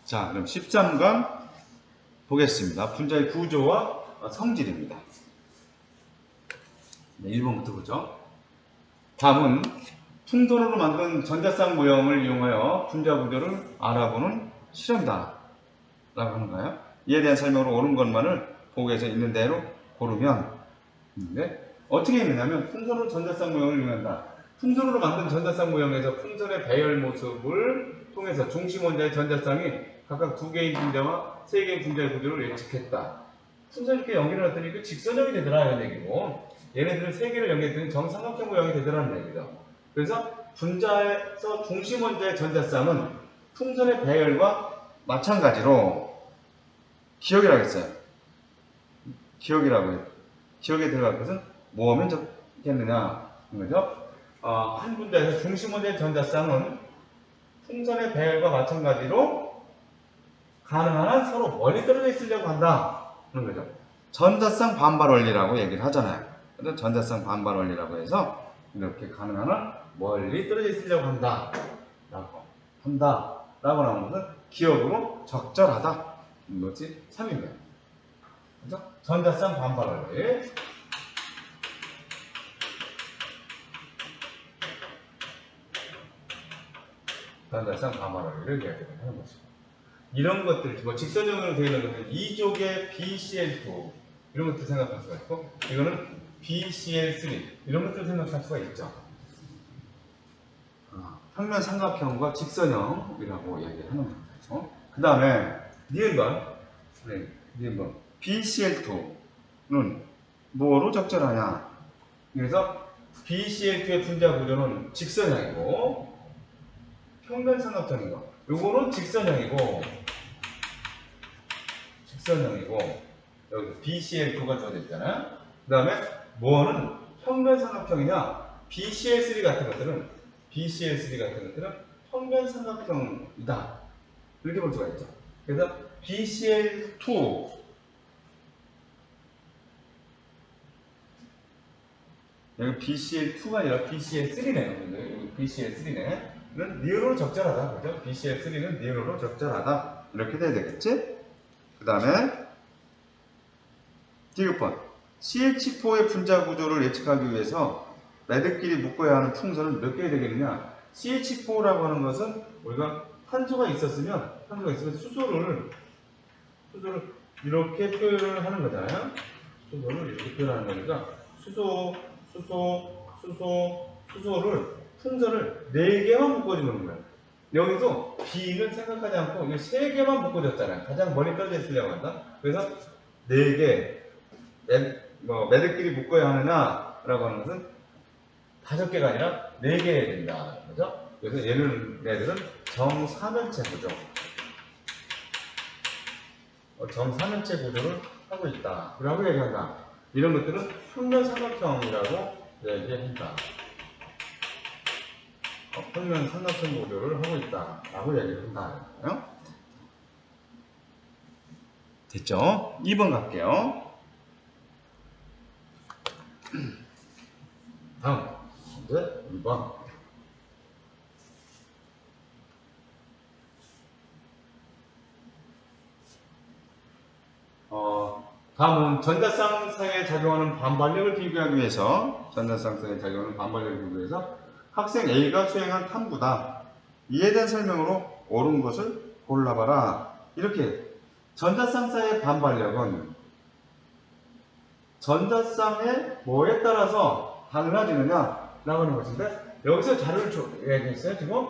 자, 그럼 13강 보겠습니다. 분자의 구조와 성질입니다. 네, 1번부터 보죠. 답은 풍선으로 만든 전자쌍 모형을 이용하여 분자 구조를 알아보는 실험이다 라고 하는 거예요. 이에 대한 설명으로 옳은 것만을 보고에서 있는 대로 고르면 어떻게 했느냐면 풍선으로 전자쌍 모형을 이용한다. 풍선으로 만든 전자쌍 모형에서 풍선의 배열 모습을 통해서 중심 원자의 전자쌍이 각각 2개의 분자와 3개의 분자의 구조를 예측했다. 풍선 이렇게 연결을 했더니 그 직선형이 되더라 이런 얘기고, 얘네들은 3개를 연결했더니 정삼각형 모양이 되더라는 얘기죠. 그래서 분자에서 중심 원자의 전자쌍은 풍선의 배열과 마찬가지로 기억이라고 했어요. 기억에 들어갈 것은 뭐 하면 좋겠느냐 이거죠. 한 분자에서 중심 원자의 전자쌍은 풍선의 배열과 마찬가지로 가능한 한 서로 멀리 떨어져 있으려고 한다 그런 거죠. 전자쌍 반발 원리라고 얘기를 하잖아요. 그래서 전자쌍 반발 원리라고 해서 이렇게 가능한 한 멀리 떨어져 있으려고 한다 라고 나오는 것은 기억으로 적절하다. 이것이 3입니다. 그죠? 전자쌍 반발 원리. 전자쌍 반발 원리를 이야기하는 것이고, 이런 것들, 뭐 직선형으로 되어 있는 것들, 2족의 BCl2 이런 것들 생각할 수가 있고, 이거는 BCl3 이런 것들 생각할 수가 있죠. 평면 삼각형과 직선형이라고 얘기를 하는 거죠. 그 다음에 니은번 BCl2는 뭐로 적절하냐? 그래서 BCl2의 분자 구조는 직선형이고, 평면 삼각형이고, 요거는 직선형이고, 여기 BCl2가 주어져 있잖아요. 그 다음에 뭐는 평면 삼각형이냐? BCl3 같은 것들은 평면 삼각형이다. 이렇게 볼 수가 있죠. 그래서 BCl2 여기 BCl2가 아니라 BCl3네요. 여기 BCl3네. 는 니은으로 적절하다. 그죠? BCl3는 니은으로 적절하다. 이렇게 돼야 되겠지? 그 다음에 디귿번 CH4의 분자 구조를 예측하기 위해서 매듭끼리 묶어야 하는 풍선은 몇 개가 되겠느냐? CH4라고 하는 것은 우리가 탄소가 있으면 수소를 이렇게 표현을 하는 거잖아요. 수소를 이렇게 표현하는 거니까 수소를 풍선을 4개만 묶어주는 거예요. 여기서 B는 생각하지 않고 3개만 묶어줬잖아요. 가장 멀리 떨어져 있으려고 한다. 그래서 4개, 매듭끼리 묶어야 하느냐라고 하는 것은 5개가 아니라 4개 해야 된다. 그죠? 그래서 얘들은 정사면체 구조. 정사면체 구조를 하고 있다. 라고 얘기한다. 이런 것들은 평면 삼각형이라고 얘기한다. 평면 삼각형 구조를 하고 있다. 라고 얘기를 한다. 됐죠? 2번 갈게요. 다음, 이제 2번. 다음은 전자쌍쌍에 작용하는 반발력을 비교하기 위해서 학생 A가 수행한 탐구다. 이에 대한 설명으로 옳은 것을 골라봐라. 이렇게 전자쌍쌍의 반발력은 전자쌍의 뭐에 따라서 달라지느냐 라고 하는 것인데, 여기서 자료를 얘기했어요. 지금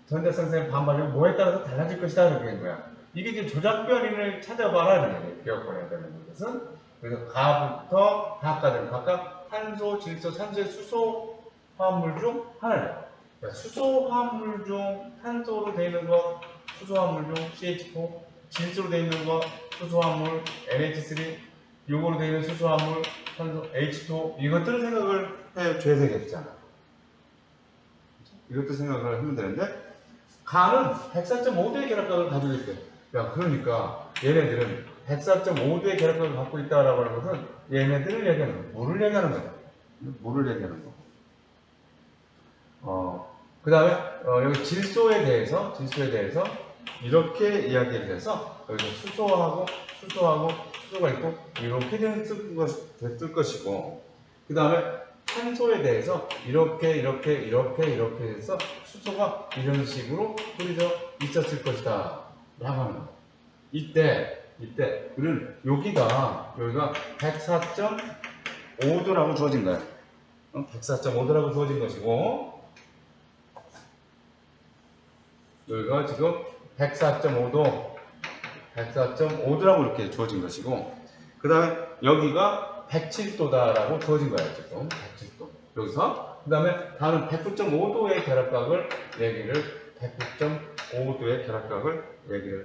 전자쌍쌍의 반발력은 뭐에 따라서 달라질 것이다 이렇게 된 거야. 이게 지금 조작 변인을 찾아봐라 이런 거예요. 기억해야 되는 것은. 그래서 가부터 다까지 각각 탄소, 질소, 산소의 수소 화합물 중 하나예요. 수소 화합물 중 탄소로 되어 있는 것, 수소 화합물 중 CH4, 질소로 되어 있는 것, 수소 화합물 NH3, 요거로 되어 있는 수소 화합물 탄소 H2, 이것들을 생각을 해줘야 되겠잖아. 이것도 생각을 하면 되는데, 가는 104.5도의 결합각을 가지고 있대. 그러니까 얘네들은 104.5도의 결합각을 갖고 있다라고 하는 것은 얘네들을 얘기하는 거야. 물을 얘기하는 거야. 물을 얘기하는 거. 그 다음에 여기 질소에 대해서 이렇게 이야기를 해서 여기서 수소가 있고 이렇게 됐을 것이고, 그 다음에 탄소에 대해서 이렇게 해서 수소가 이런 식으로 뿌려져 있었을 것이다 라고 하는 거예요. 이때 우리는 여기가 104.5도라고 주어진 거예요. 104.5도라고 주어진 것이고, 여기가 지금 104.5도라고 이렇게 주어진 것이고, 그 다음에 여기가 107도다라고 주어진 거예요. 지금 107도. 여기서 그 다음에 다음은 109.5도의 결합각을 얘기를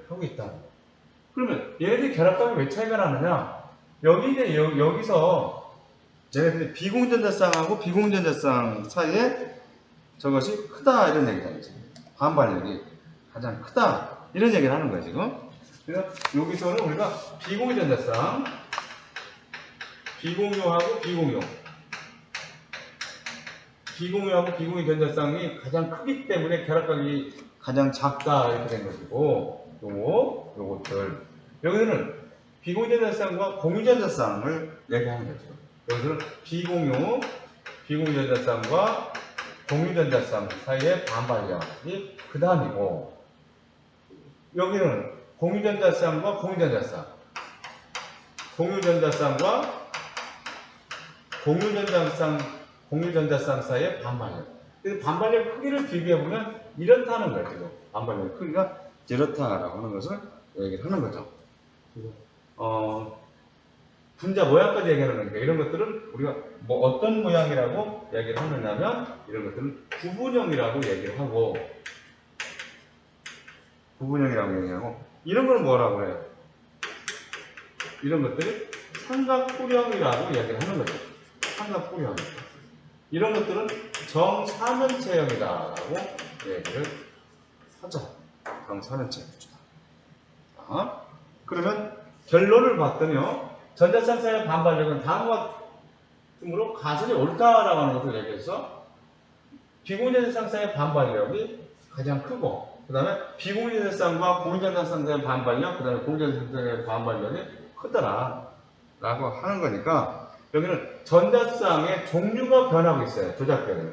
하고 있다. 그러면 얘네들이 결합각이 왜 차이가 나느냐? 여기서 얘네들이 비공전자쌍하고 비공전자쌍 사이에 저것이 크다 이런 얘기잖아요. 반발력이 가장 크다 이런 얘기를 하는 거예요 지금. 그래서 여기서는 우리가 비공전자쌍, 비공유하고 비공유 전자쌍이 가장 크기 때문에 결합각이 가장 작다 이렇게 된 것이고, 요것들 여기서는 비공유전자쌍과 공유전자쌍을 얘기하는 거죠. 여기서는 비공유전자쌍과 공유전자쌍 사이의 반발력이 그 다음이고, 여기는 공유전자쌍과 공유전자쌍 사이의 반발력. 그래서 반발력 크기를 비교해보면 이렇다는 거예요. 지금 반발력 크기가 이렇다라고 하는 것을 얘기를 하는 거죠. 분자 모양까지 얘기하는 거니까 이런 것들은 우리가 뭐 어떤 모양이라고 얘기를 하느냐면 이런 것들은 구분형이라고 얘기를 하고, 이런 건 뭐라고 해요? 이런 것들이 삼각구형이라고 얘기를 하는 거죠. 삼각구형. 이런 것들은 정사면체형이다라고 얘기를 하죠. 정사면체. 자, 그러면 결론을 봤더니요, 전자쌍 사이의 반발력은 다음과 같으므로 가설이 옳다라고 하는 것을 얘기해서 비공유전자쌍 사이의 반발력이 가장 크고, 그 다음에 비공유전자쌍과 공유전자쌍 사이의 반발력, 그 다음에 공유전자쌍 사이의 반발력이 크더라 라고 하는 거니까, 여기는 전자쌍의 종류가 변하고 있어요. 조작변이.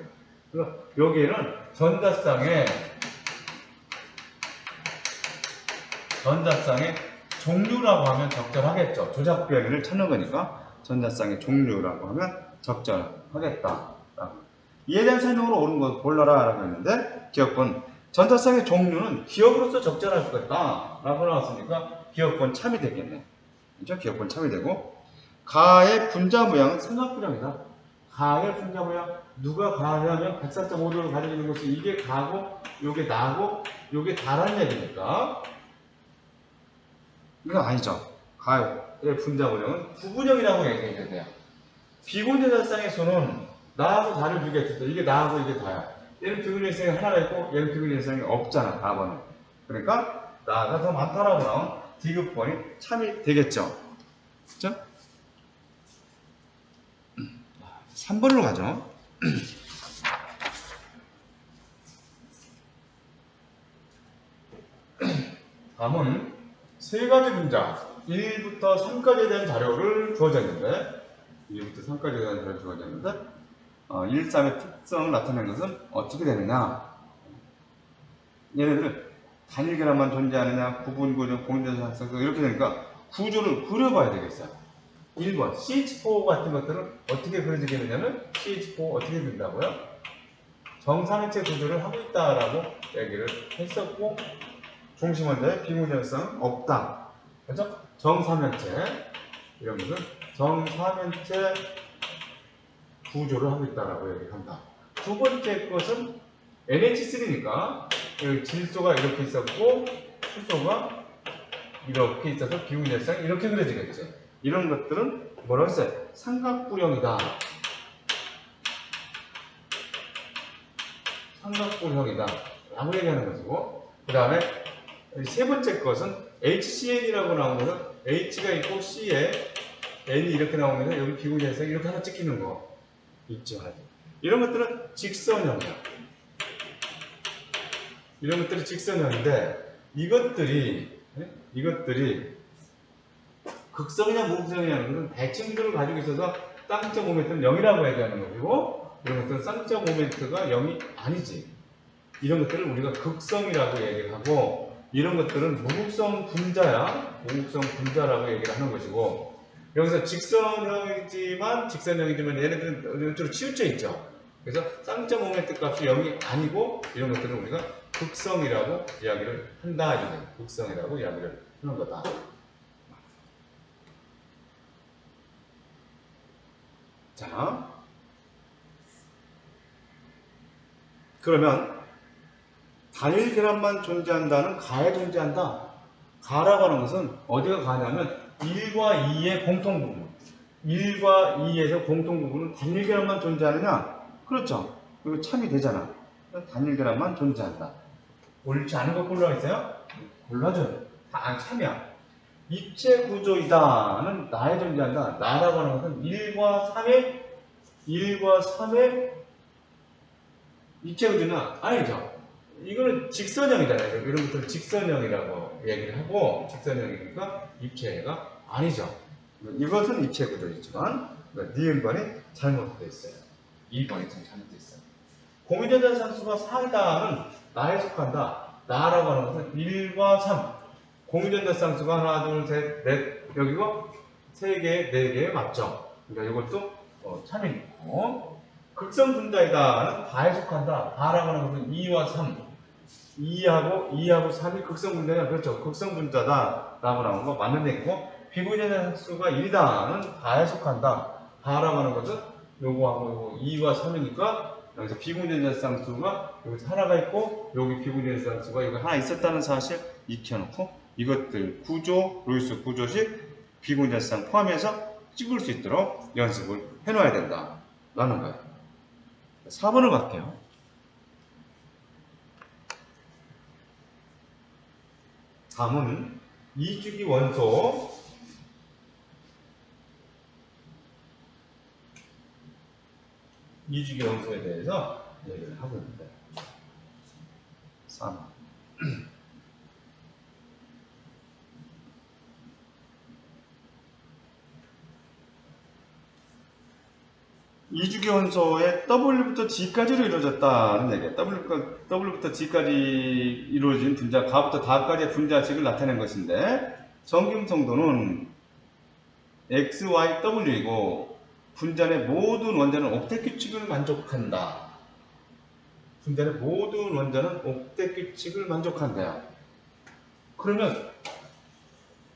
그래서 여기에는 전자쌍의 종류라고 하면 적절하겠죠. 조작 변이를 찾는 거니까 전자쌍의 종류라고 하면 적절하겠다. 이에 대한 설명으로 옳은 것 골라라 라고 했는데, 기억번 전자쌍의 종류는 기억으로서 적절할 수 있다 라고 나왔으니까 기억번 참이 되겠네. 그렇죠? 기억번 참이 되고, 가의 분자 모양은 삼각구형이다. 가의 분자 모양, 누가 가냐면 104.5도를 가지고 있는 것이 이게 가고 요게 나고 요게 다라는 얘기니까 이건 아니죠. 가의 분자 모양은 구분형이라고 얘기해야 돼요. 비공전자쌍의 수는 나하고 다를 두개 있을 때 이게 나하고 이게 다야. 얘는 비공전자쌍이 하나가 있고 얘는 비공전자쌍이 없잖아. 4번은. 그러니까 나가 더 많다라고 나온 디귿번이 참이 되겠죠. 그렇죠? 3번으로 가죠. 다음은 세 가지 분자 1부터 3까지에 대한 자료를 주어졌는데, 1부터 3까지에 대한 자료를 주어졌는데, 1, 3의 특성을 나타낸 것은 어떻게 되느냐? 얘네들은 단일 결합만 존재하느냐, 구분 구조, 공전자쌍 이렇게 되니까 구조를 그려봐야 되겠어요. 1번 CH4 같은 것들은 어떻게 그려지겠느냐면, CH4 어떻게 된다고요? 정사면체 구조를 하고 있다라고 얘기를 했었고, 중심원자의 비공전자쌍 없다. 그렇죠? 정사면체, 이런 것은 정사면체 구조를 하고 있다라고 얘기한다. 두 번째 것은 NH3니까 질소가 이렇게 있었고 수소가 이렇게 있어서 비공전자쌍이 이렇게 그려지겠죠. 이런 것들은 뭐라고 했어요? 삼각구형이다. 삼각구형이다 라고 얘기하는 것이고, 그 다음에 세 번째 것은 HCN이라고 나온 것은 H가 있고 C에 N이 이렇게 나오면서 여기 비공전자쌍이 이렇게 하나 찍히는 거 있죠. 이런 것들은 직선형이야. 이런 것들이 직선형인데, 이것들이 극성이냐 무극성이냐는 것은 대칭들을 가지고 있어서 쌍적 모멘트는 0이라고 얘기하는 것이고, 이런 것들은 쌍적 모멘트가 0이 아니지. 이런 것들을 우리가 극성이라고 얘기를 하고, 이런 것들은 무극성 분자야. 무극성 분자라고 얘기를 하는 것이고, 여기서 직선형이지만 얘네들은 이쪽으로 치우쳐 있죠. 그래서 쌍적 모멘트 값이 0이 아니고, 이런 것들은 우리가 극성이라고 이야기를 한다. 이게 극성이라고 이야기를 하는 거다. 자, 그러면 단일 계란만 존재한다는 가에 존재한다. 가라고 하는 것은 어디가 가냐면 1과 2의 공통부분. 1과 2에서 공통부분은 단일 계란만 존재하느냐? 그렇죠. 그리고 참이 되잖아. 단일 계란만 존재한다. 옳지 않은 거 골라 있어요? 골라줘요. 다 참이야. 입체 구조이다는 나에 존재한다. 나라고 하는 것은 1과 3의 입체 구조는 아니죠. 이거는 직선형이잖아요. 이런 것들은 직선형이라고 얘기를 하고, 직선형이니까 입체가 아니죠. 이것은 입체 구조이지만 니은번이 잘못되어 있어요. 2번이 좀 잘못되어 있어요. 공유전자 상수가 4이다는 나에 속한다. 나라고 하는 것은 1과 3. 공유전자 상수가 하나, 둘, 셋, 넷, 여기가 3개, 4개 맞죠? 그러니까 이것도 참이고, 극성 분자이다는 다에 속한다. 다라고 하는 것은 2와 3. 2하고 3이 극성 분자냐? 그렇죠. 극성 분자다. 라고 나오는 거 맞는 얘기고, 비공유전자 상수가 1이다는 다에 속한다. 다라고 하는 것은 요거하고 요거 2와 3이니까, 여기서 비공유전자 상수가 여기 하나가 있고, 여기 비공유전자 상수가 여기 하나 있었다는 사실 익혀놓고, 이것들 구조, 로이스 구조식 비공유전자상 포함해서 찍을 수 있도록 연습을 해놔야 된다. 라는 거예요. 4번을 갈게요. 다음은 이주기 원소. 이주기 원소에 대해서 얘기를 하고 있는데. 3. 이주기 원소의 W부터 G까지로 이루어졌다는 얘기예요. W부터 G까지 이루어진 분자, 가부터 다까지의 분자식을 나타낸 것인데, 정김성도는 X, Y, W이고, 분자의 모든 원자는 옥텟 규칙을 만족한다. 분자의 모든 원자는 옥텟 규칙을 만족한대요. 그러면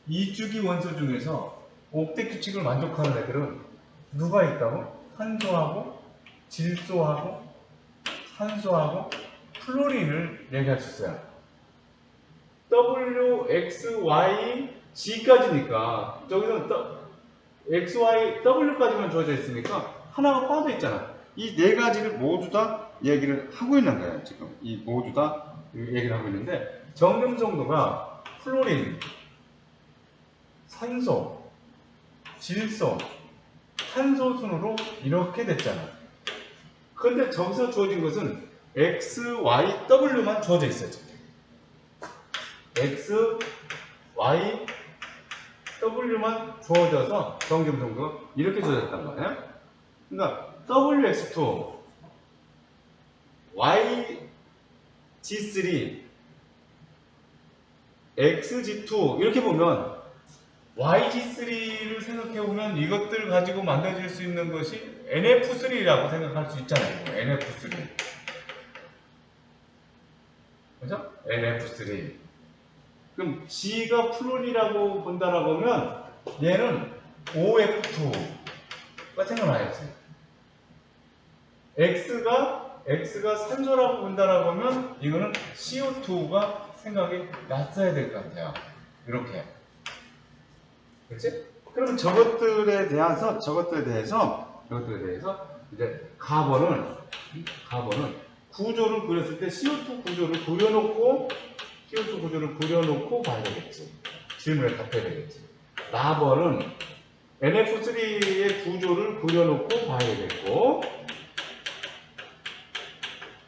이주기 원소 중에서 옥텟 규칙을 만족하는 애들은 누가 있다고? 탄소하고 질소하고 산소하고 플로린을 얘기할 수 있어요. W, X, Y, G까지니까 저기는 X, Y, W까지만 주어져 있으니까 하나가 빠져 있잖아. 이 네 가지를 모두 다 얘기를 하고 있는 거예요. 지금 이 모두 다 얘기를 하고 있는데, 정금성도가 플로린, 산소, 질소, 탄소 순으로 이렇게 됐잖아. 그런데 저기서 주어진 것은 X, Y, W만 주어져 있어요. X, Y, W만 주어져서 정금성도가 이렇게 주어졌단 말이에요. 그러니까 WX2, YG3, XG2 이렇게 보면 YG3를 생각해보면 이것들 가지고 만들어질 수 있는 것이 NF3라고 생각할 수 있잖아요. NF3. 그죠? NF3. 그럼 G가 플로리라고 본다라고 하면 얘는 OF2가 생각나야지. X가 산소라고 본다라고 하면 이거는 CO2가 생각이 났어야 될 것 같아요. 이렇게. 그렇지? 그럼 저것들에 대해서 이제 가번은 구조를 그렸을 때 CO2 구조를 그려놓고 봐야 되겠지. 질문에 답해야 되겠지. 라번은 NF3의 구조를 그려놓고 봐야 되겠고,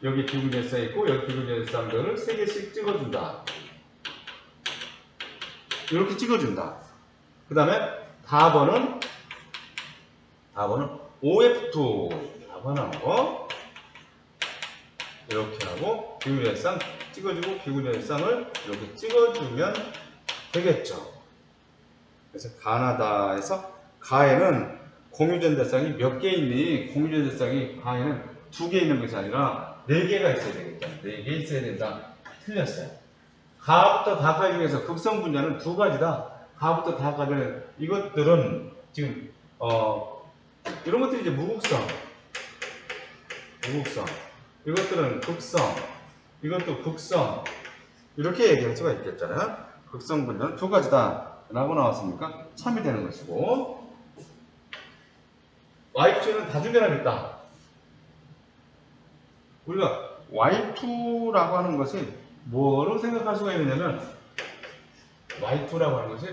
여기 비분열사 있고 여기 비분열사들을 3개씩 찍어준다. 이렇게 찍어준다. 그 다음에 4번은 OF2 답변하고 이렇게 하고 비구전쌍 찍어주고 비구전쌍을 이렇게 찍어주면 되겠죠. 그래서 가나다에서 가에는 공유전자쌍이 몇 개 있니? 공유전자쌍이 가에는 2개 있는 것이 아니라 4개가 있어야 되겠죠. 4개 있어야 된다. 틀렸어요. 가부터 다까지 중에서 극성 분자는 2가지다. 가부터 다까지는 이것들은 지금 이런 것들이 이제 무극성, 이것들은 극성, 이것도 극성, 이렇게 얘기할 수가 있겠잖아요. 극성 분자는 2가지다 라고 나왔으니까 참이 되는 것이고, Y2는 다중결합이 있다. 우리가 Y2라고 하는 것이 뭐로 생각할 수가 있느냐면, Y2라고 하는 것이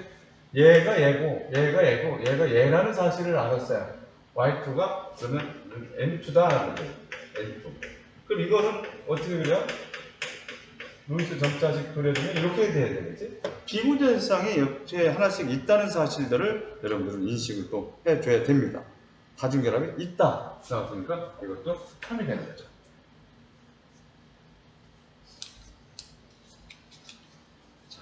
얘가 얘고 얘가 얘고 얘가 얘라는 사실을 알았어요. Y2가 그러면 N2다라는 거예요. N2. 그럼 이거는 어떻게 그려? 루이스 점자식 그려주면 이렇게 돼야 되겠지? 비구전쌍이 옆에 하나씩 있다는 사실들을 여러분들은 인식을 또 해줘야 됩니다. 다중결합이 있다 나왔으니까 이것도 3이 되는 거죠. 자,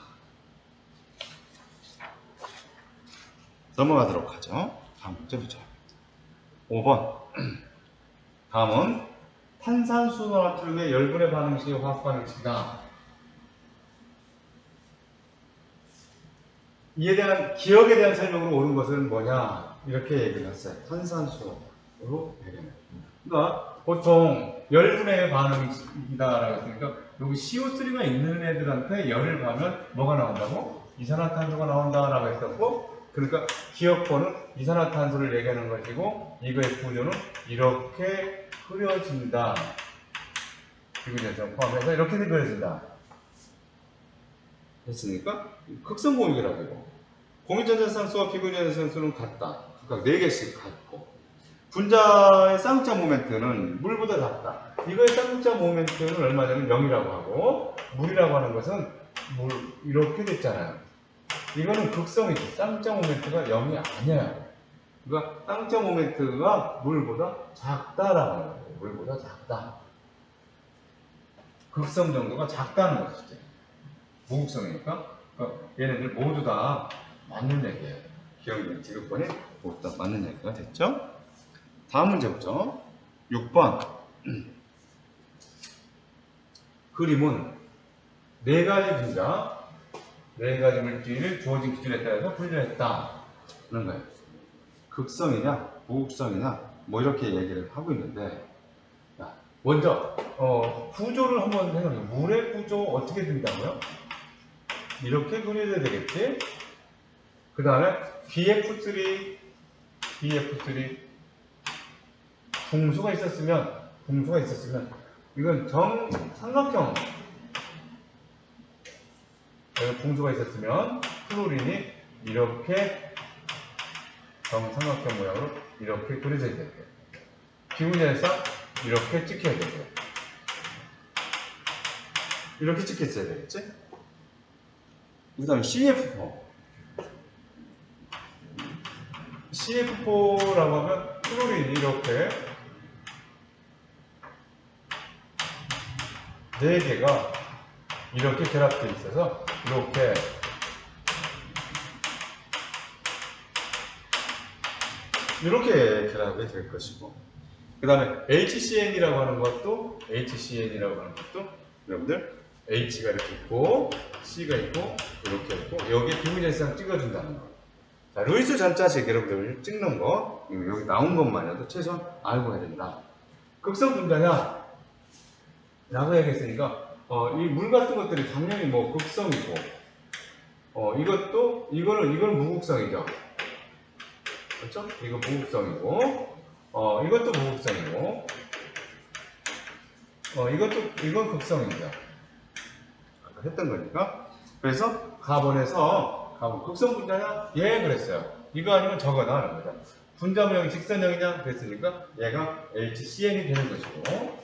넘어가도록 하죠. 다음 문제 보죠. 5번. 다음은 탄산수소와 나트륨의 열분의 반응식이 화학 반응식이다. 이에 대한 기억에 대한 설명으로 옳은 것은 뭐냐 이렇게 얘기를 했어요. 탄산수소로 얘기해요. 그러니까 보통 열분의 반응식이다라고 했으니까 여기 CO3가 있는 애들한테 열을 가면 뭐가 나온다고? 이산화탄소가 나온다라고 했었고, 그러니까 기억번은 이산화탄소를 얘기하는 것이고 이거의 구조는 이렇게 그려진다. 비구전성 포함해서 이렇게 그려진다. 됐습니까? 극성공유라고 하고 공유전자쌍수와 비구전자쌍수는 같다. 각각 4개씩 같고 분자의 쌍극자 모멘트는 물보다 작다. 이거의 쌍극자 모멘트는 얼마 전에 0이라고 하고 물이라고 하는 것은 물 이렇게 됐잖아요. 이거는 극성이지. 쌍극자 모멘트가 0이 아니야. 그러니까 쌍극자 모멘트가 물보다 작다라고 하는 거예요. 물보다 작다. 극성 정도가 작다는 것이지. 무극성이니까. 그러니까 얘네들 모두 다 맞는 얘기예요. 기억력 지급번이 모두 다 맞는 얘기가 됐죠? 다음 문제 보죠. 6번. 그림은 4가지 분자, 4가지 물질을 주어진 기준에 따라서 분류했다. 그런 거예요. 극성이냐, 무극성이냐, 뭐 이렇게 얘기를 하고 있는데, 먼저, 구조를 한번 생각해요. 물의 구조 어떻게 된다고요? 이렇게 그려야 되겠지? 그 다음에 BF3, 붕수가 있었으면, 이건 정삼각형, 붕수가 있었으면, 플로린이 이렇게 정삼각형 모양으로 이렇게 그려져야 돼요. 비구전자쌍 이렇게 찍혀야 되고요. 이렇게 찍혔어야 되겠지? 그 다음에 CF4라고 하면 플로린이 이렇게 4개가 이렇게 결합되어 있어서 이렇게 결합이 될 것이고, 그 다음에 HCN이라고 하는 것도 여러분들 H가 이렇게 있고 C가 있고 이렇게 있고 여기에 비구전자쌍 찍어준다는 거. 자, 루이스 전자식 여러분들 찍는 거 여기 나온 것만이라도 최소한 알고 해야 된다. 극성 분자냐 라고 얘기했으니까 이 물 같은 것들이 당연히 뭐 극성이고 이거는 무극성이죠. 그렇죠? 이거 무극성이고 이것도 무극성이고 이건 극성이죠. 아까 했던 거니까. 그래서 가본에서 극성 분자냐? 예, 그랬어요. 이거 아니면 저거다 하는 거죠. 분자 모양이 직선형이냐? 그랬으니까 얘가 HCN이 되는 것이고,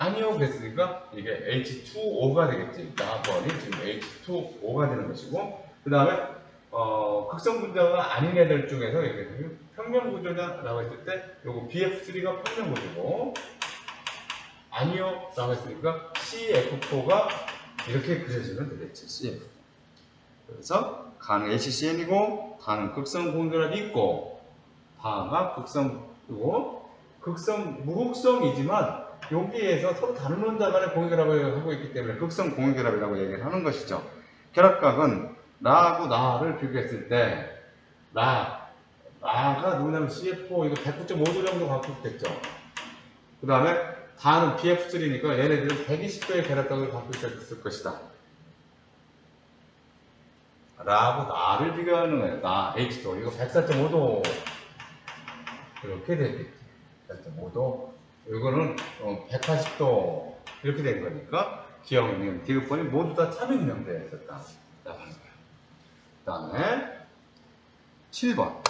아니요 그랬으니까 이게 H2O가 되겠지. 나번이 지금 H2O가 되는 것이고, 그 다음에 극성 분자가 아닌 애들 중에서 이게 평면 구조냐라고 했을 때 요거 BF3가 평면 구조고, 아니요 라고 했으니까 CF4가 이렇게 그려지면 되겠지. CF. 그래서 가는 HCN이고 가는 극성 공결합이 있고 다가 극성이고, 극성 무극성이지만 여기에서 서로 다른 원자 간의 공결합을 하고 있기 때문에 극성 공결합이라고 얘기를 하는 것이죠. 결합각은 라하고 나를 비교했을 때 라가 누구냐면 CF4 이거 109.5도 정도 갖고 있겠죠. 그 다음에 다는 BF3니까 얘네들은 120도의 결합각을 갖고 있을 것이다. 라하고 나를 비교하는 거예요. 나 H도 이거 104.5도 이렇게 되겠지. 104.5도 이거는 180도 이렇게 된 거니까 기억력, 디귿번이 모두 다 참임명되어 있었다. 그 다음에 7번.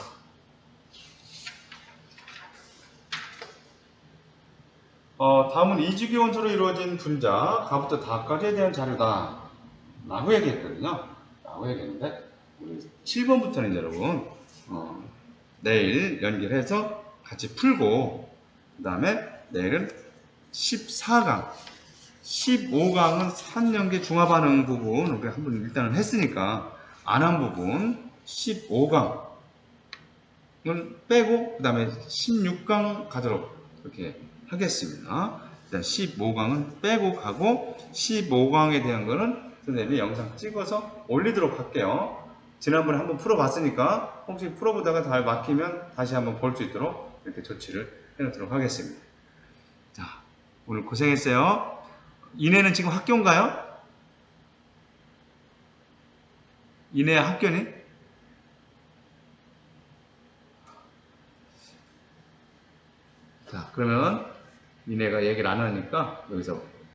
다음은 이주기 원소로 이루어진 분자 가부터 다까지에 대한 자료다 라고 얘기했거든요. 라고 얘기했는데 우리 7번부터는 여러분 내일 연결해서 같이 풀고, 그 다음에 내일은 14강 15강은 산연계 중화반응 부분 우리 한번 일단은 했으니까 안 한 부분 15강은 빼고 그 다음에 16강 가도록 이렇게 하겠습니다. 일단 15강은 빼고 가고 15강에 대한 거는 선생님이 영상 찍어서 올리도록 할게요. 지난번에 한번 풀어봤으니까 혹시 풀어보다가 잘 막히면 다시 한번 볼 수 있도록 이렇게 조치를 해놓도록 하겠습니다. 자, 오늘 고생했어요. 이내는 지금 학교인가요? 이내 학교니? 자, 그러면 이내가 얘기를 안 하니까 여기서